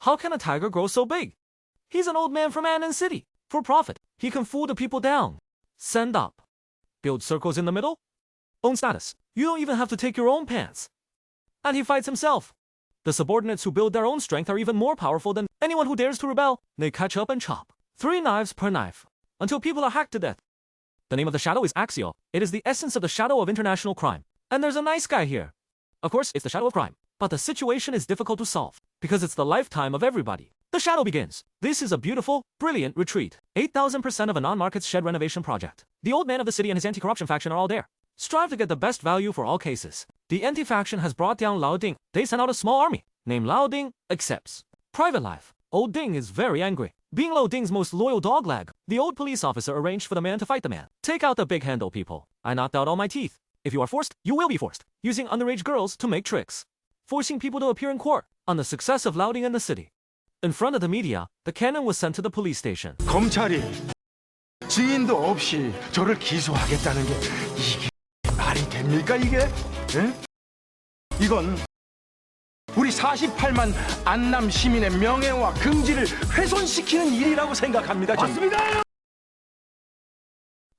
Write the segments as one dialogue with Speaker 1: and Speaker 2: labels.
Speaker 1: How can a tiger grow so big? He's an old man from Annan City. For profit, he can fool the people down. Send up. Build circles in the middle. Own status. You don't even have to take your own pants. And he fights himself. The subordinates who build their own strength are even more powerful than anyone who dares to rebel. They catch up and chop. 3 knives per knife. Until people are hacked to death. The name of the shadow is Axio. It is the essence of the shadow of international crime. And there's a nice guy here. Of course, it's the shadow of crime. But the situation is difficult to solve. Because it's the lifetime of everybody. The shadow begins. This is a beautiful, brilliant retreat. 8,000% of a non-market shed renovation project. The old man of the city and his anti-corruption faction are all there. Strive to get the best value for all cases. The anti-faction has brought down Lao Ding. They sent out a small army. Named Lao Ding accepts. Private life. Old Ding is very angry. Being Lao Ding's most loyal dogleg, the old police officer arranged for the man to fight the man. Take out the big handle, people. I knocked out all my teeth. If you are forced, you will be forced. Using underage girls to make tricks. Forcing people to appear in court on the success of Lao Ding in the city. In front of the media, the cannon was sent to the police station.
Speaker 2: 검찰이 증인도 없이 저를 기소하겠다는 게 이게 말이 됩니까 이게? 에? 이건 우리 48만 안남 시민의 명예와 긍지를 훼손시키는 일이라고 생각합니다. 맞습니다.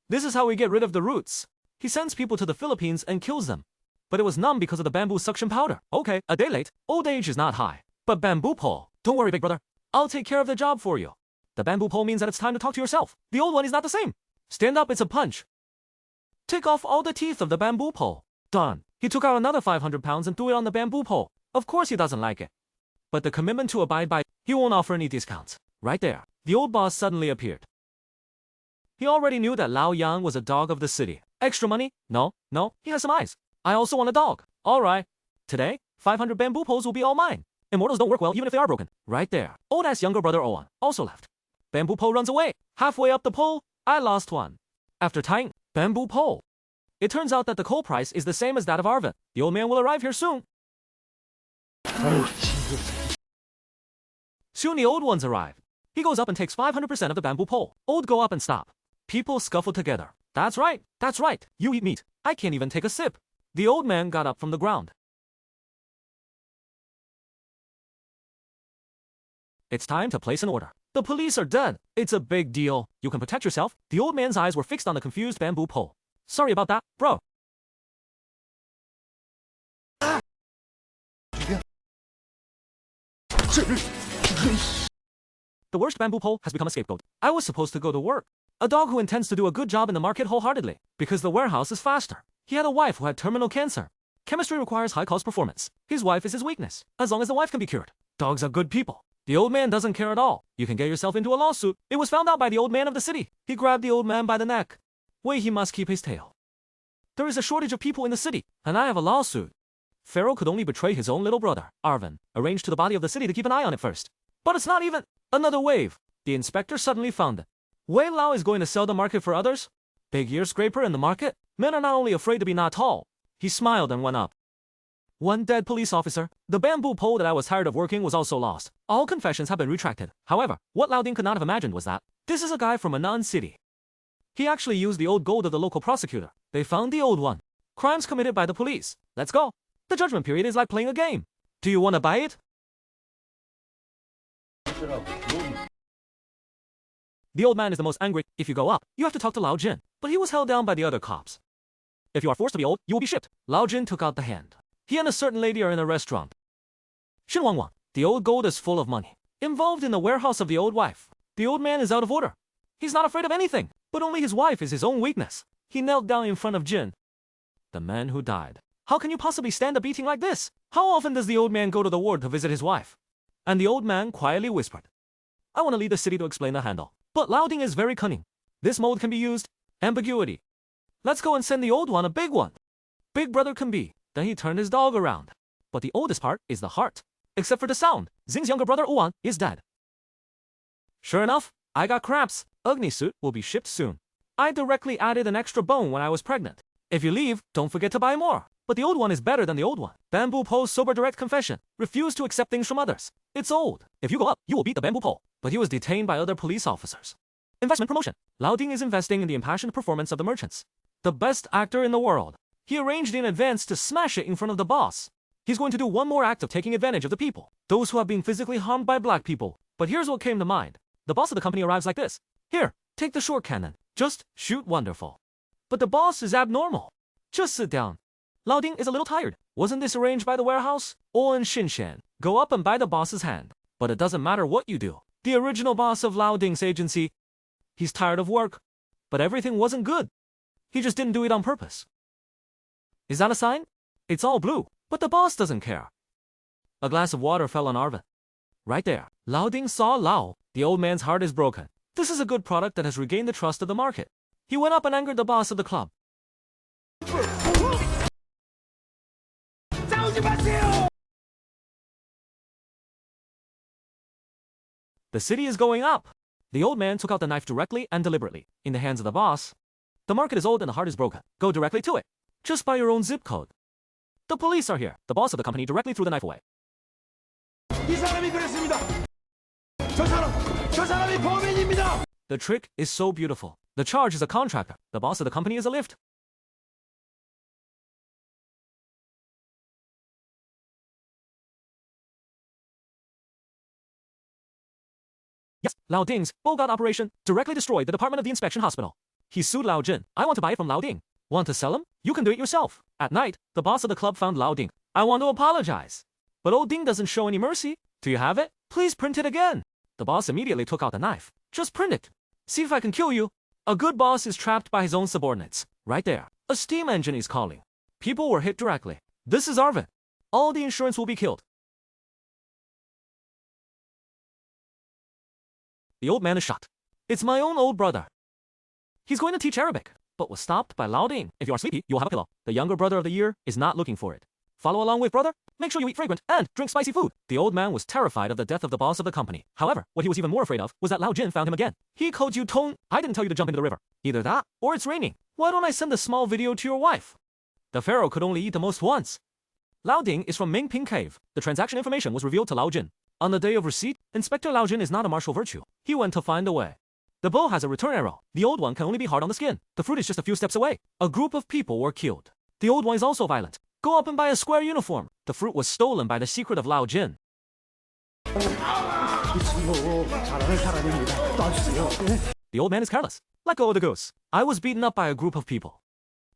Speaker 1: This is how we get rid of the roots. He sends people to the Philippines and kills them. But it was numb because of the bamboo suction powder. Okay, a day late. Old age is not high. But bamboo pole. Don't worry, big brother. I'll take care of the job for you. The bamboo pole means that it's time to talk to yourself. The old one is not the same. Stand up, it's a punch. Take off all the teeth of the bamboo pole. Done. He took out another 500 pounds and threw it on the bamboo pole. Of course he doesn't like it. But the commitment to abide by, he won't offer any discounts. Right there. The old boss suddenly appeared. He already knew that Lao Yang was a dog of the city. Extra money? No, he has some eyes. I also want a dog. Alright. Today, 500 bamboo poles will be all mine. Immortals don't work well even if they are broken. Right there. Old-ass younger brother Owen also left. Bamboo pole runs away. Halfway up the pole, I lost one. After tying bamboo pole. It turns out that the coal price is the same as that of Arvin. The old man will arrive here soon. Soon the old ones arrive. He goes up and takes 500% of the bamboo pole. Old go up and stop. People scuffle together. That's right. You eat meat. I can't even take a sip. The old man got up from the ground. It's time to place an order. The police are dead. It's a big deal. You can protect yourself. The old man's eyes were fixed on the confused bamboo pole. Sorry about that, bro. The worst bamboo pole has become a scapegoat. I was supposed to go to work. A dog who intends to do a good job in the market wholeheartedly, because the warehouse is faster. He had a wife who had terminal cancer. Chemistry requires high-cost performance. His wife is his weakness, as long as the wife can be cured. Dogs are good people. The old man doesn't care at all. You can get yourself into a lawsuit. It was found out by the old man of the city. He grabbed the old man by the neck. Wait, he must keep his tail. There is a shortage of people in the city, and I have a lawsuit. Pharaoh could only betray his own little brother, Arvin, arranged to the body of the city to keep an eye on it first. But it's not even another wave. The inspector suddenly found it. Wei Lao is going to sell the market for others? Big ear scraper in the market? Men are not only afraid to be not tall. He smiled and went up. One dead police officer. The bamboo pole that I was tired of working was also lost. All confessions have been retracted. However, what Lao Ding could not have imagined was that this is a guy from Anan City. He actually used the old gold of the local prosecutor. They found the old one. Crimes committed by the police. Let's go. The judgment period is like playing a game. Do you want to buy it? The old man is the most angry. If you go up, you have to talk to Lao Jin. But he was held down by the other cops. If you are forced to be old, you will be shipped. Lao Jin took out the hand. He and a certain lady are in a restaurant. Xin Wang Wang. The old gold is full of money. Involved in the warehouse of the old wife. The old man is out of order. He's not afraid of anything. But only his wife is his own weakness. He knelt down in front of Jin. The man who died. How can you possibly stand a beating like this? How often does the old man go to the ward to visit his wife? And the old man quietly whispered. I want to leave the city to explain the handle. But Lao Ding is very cunning. This mold can be used. Ambiguity. Let's go and send the old one a big one. Big brother can be. Then he turned his dog around. But the oldest part is the heart. Except for the sound. Xing's younger brother Owan is dead. Sure enough, I got cramps. Ugni suit will be shipped soon. I directly added an extra bone when I was pregnant. If you leave, don't forget to buy more. But the old one is better than the old one. Bamboo pole's sober direct confession. Refuse to accept things from others. It's old. If you go up, you will beat the bamboo pole. But he was detained by other police officers. Investment promotion. Lao Ding is investing in the impassioned performance of the merchants. The best actor in the world. He arranged in advance to smash it in front of the boss. He's going to do one more act of taking advantage of the people, those who have been physically harmed by black people. But here's what came to mind. The boss of the company arrives like this. Here, take the short cannon. Just shoot wonderful. But the boss is abnormal. Just sit down. Lao Ding is a little tired. Wasn't this arranged by the warehouse? Oh, and Shinshan, go up and buy the boss's hand. But it doesn't matter what you do. The original boss of Lao Ding's agency, he's tired of work. But everything wasn't good. He just didn't do it on purpose. Is that a sign? It's all blue, but the boss doesn't care. A glass of water fell on Arvin. Right there, Lao Ding saw Lao. The old man's heart is broken. This is a good product that has regained the trust of the market. He went up and angered the boss of the club. The city is going up. The old man took out the knife directly and deliberately, in the hands of the boss. The market is old and the heart is broken. Go directly to it. Just by your own zip code. The police are here. The boss of the company directly threw the knife away.
Speaker 2: 이 사람이 그랬습니다. 저 사람이 범인입니다.
Speaker 1: The trick is so beautiful. The charge is a contractor. The boss of the company is a lift. Yes, Lao Ding's Bogot operation directly destroyed the department of the inspection hospital. He sued Lao Jin. I want to buy it from Lao Ding. Want to sell him? You can do it yourself. At night, the boss of the club found Lao Ding. I want to apologize. But old Ding doesn't show any mercy. Do you have it? Please print it again. The boss immediately took out the knife. Just print it. See if I can kill you. A good boss is trapped by his own subordinates. Right there. A steam engine is calling. People were hit directly. This is Arvin. All the insurance will be killed. The old man is shocked. It's my own old brother. He's going to teach Arabic, but was stopped by Lao Ding. If you are sleepy, you'll have a pillow. The younger brother of the year is not looking for it. Follow along with brother? Make sure you eat fragrant and drink spicy food. The old man was terrified of the death of the boss of the company. However, what he was even more afraid of was that Lao Jin found him again. He called you Tone. I didn't tell you to jump into the river. Either that, or it's raining. Why don't I send a small video to your wife? The pharaoh could only eat the most once. Lao Ding is from Mingping Cave. The transaction information was revealed to Lao Jin. On the day of receipt, Inspector Lao Jin is not a martial virtue. He went to find a way. The bow has a return arrow. The old one can only be hard on the skin. The fruit is just a few steps away. A group of people were killed. The old one is also violent. Go up and buy a square uniform. The fruit was stolen by the secret of Lao Jin. The old man is careless. Let go of the goose. I was beaten up by a group of people.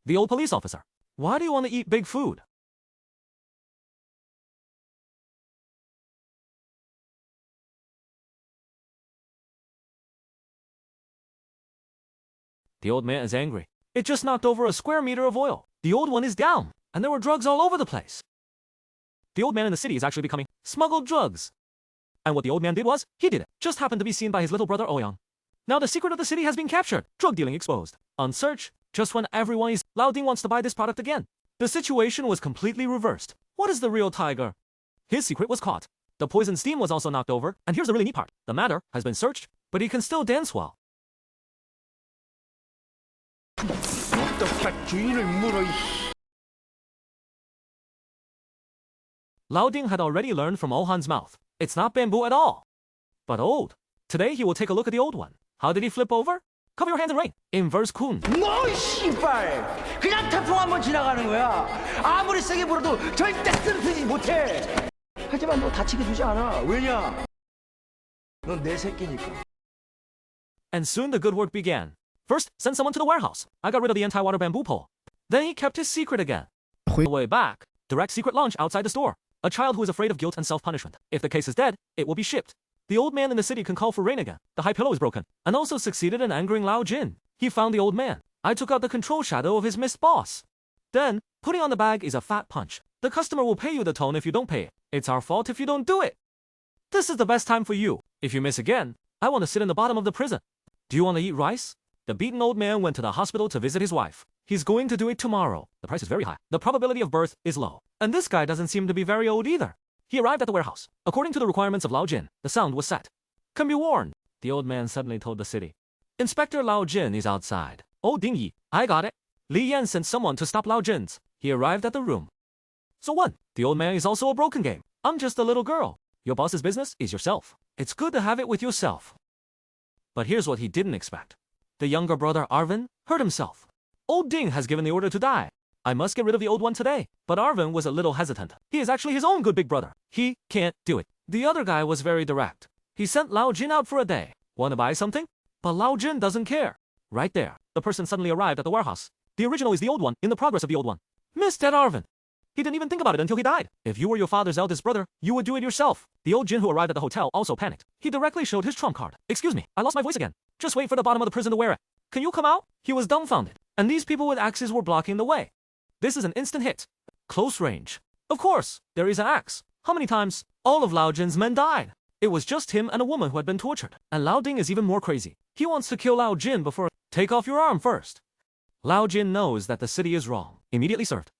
Speaker 1: The old police officer. Why do you want to eat big food? The old man is angry. It just knocked over a square meter of oil. The old one is down, and there were drugs all over the place. The old man in the city is actually becoming smuggled drugs. And what the old man did was, he did it. Just happened to be seen by his little brother Ouyang. Now the secret of the city has been captured. Drug dealing exposed. On search, just when everyone is, Lao Ding wants to buy this product again. The situation was completely reversed. What is the real tiger? His secret was caught. The poison steam was also knocked over, and here's the really neat part. The matter has been searched, but he can still dance well. Lao Ding had already learned from Ohan's mouth. It's not bamboo at all, but old. Today he will take a look at the old one. How did he flip over? Cover your hands in rain. Inverse kun.
Speaker 3: 너 씨발 그냥 태풍 한번 지나가는 거야. 아무리 세게 불어도 절대 쓰러지지 못해. 하지만 너 다치게 두지 않아. 왜냐? 넌 내 새끼니까.
Speaker 1: And soon the good work began. First, send someone to the warehouse. I got rid of the anti-water bamboo pole. Then he kept his secret again. On the way back, direct secret launch outside the store. A child who is afraid of guilt and self-punishment. If the case is dead, it will be shipped. The old man in the city can call for rain again. The high pillow is broken. And also succeeded in angering Lao Jin. He found the old man. I took out the control shadow of his missed boss. Then, putting on the bag is a fat punch. The customer will pay you the tone if you don't pay it. It's our fault if you don't do it. This is the best time for you. If you miss again, I want to sit in the bottom of the prison. Do you want to eat rice? The beaten old man went to the hospital to visit his wife. He's going to do it tomorrow. The price is very high. The probability of birth is low. And this guy doesn't seem to be very old either. He arrived at the warehouse. According to the requirements of Lao Jin, the sound was set. Can be warned, the old man suddenly told the city. Inspector Lao Jin is outside. Oh, Ding Yi, I got it. Li Yan sent someone to stop Lao Jin's. He arrived at the room. So what? The old man is also a broken game. I'm just a little girl. Your boss's business is yourself. It's good to have it with yourself. But here's what he didn't expect. The younger brother, Arvin, hurt himself. Old Ding has given the order to die. I must get rid of the old one today. But Arvin was a little hesitant. He is actually his own good big brother. He can't do it. The other guy was very direct. He sent Lao Jin out for a day. Want to buy something? But Lao Jin doesn't care. Right there, the person suddenly arrived at the warehouse. The original is the old one, in the progress of the old one. Missed at Arvin. He didn't even think about it until he died. If you were your father's eldest brother, you would do it yourself. The old Jin who arrived at the hotel also panicked. He directly showed his trump card. Excuse me, I lost my voice again. Just wait for the bottom of the prison to wear it. Can you come out? He was dumbfounded. And these people with axes were blocking the way. This is an instant hit. Close range. Of course, there is an axe. How many times? All of Lao Jin's men died. It was just him and a woman who had been tortured. And Lao Ding is even more crazy. He wants to kill Lao Jin before. Take off your arm first. Lao Jin knows that the city is wrong. Immediately served.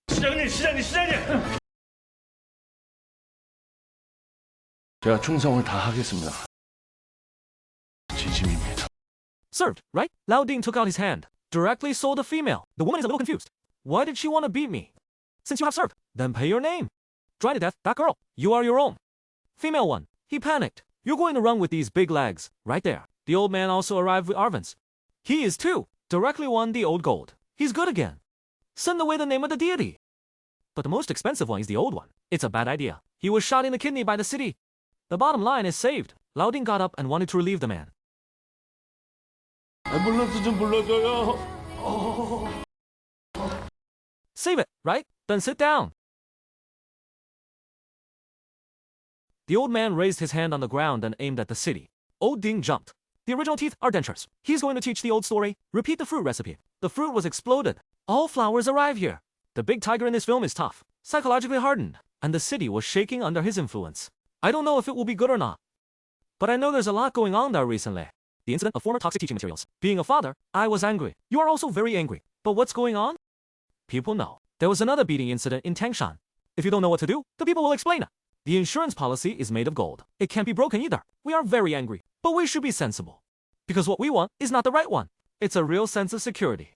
Speaker 2: 제가 충성을 다하겠습니다. 진심입니다.
Speaker 1: Served, right? Lao Ding took out his hand. Directly sold a female. The woman is a little confused. Why did she want to beat me? Since you have served, then pay your name. Dry to death, that girl. You are your own. Female one. He panicked. You're going to run with these big legs. Right there. The old man also arrived with Arvin's. He is too. Directly won the old gold. He's good again. Send away the name of the deity. But the most expensive one is the old one. It's a bad idea. He was shot in the kidney by the city. The bottom line is saved. Lao Ding got up and wanted to relieve the man.
Speaker 2: 앰뷸런스 좀 불러줘요.
Speaker 1: Save it, right? Then sit down. The old man raised his hand on the ground and aimed at the city. Old Ding jumped. The original teeth are dentures. He's going to teach the old story. Repeat the fruit recipe. The fruit was exploded. All flowers arrive here. The big tiger in this film is tough, psychologically hardened, and the city was shaking under his influence. I don't know if it will be good or not. But I know there's a lot going on there recently. The incident of former toxic teaching materials. Being a father, I was angry. You are also very angry. But what's going on? People know. There was another beating incident in Tangshan. If you don't know what to do, the people will explain it. The insurance policy is made of gold. It can't be broken either. We are very angry. But we should be sensible. Because what we want is not the right one. It's a real sense of security.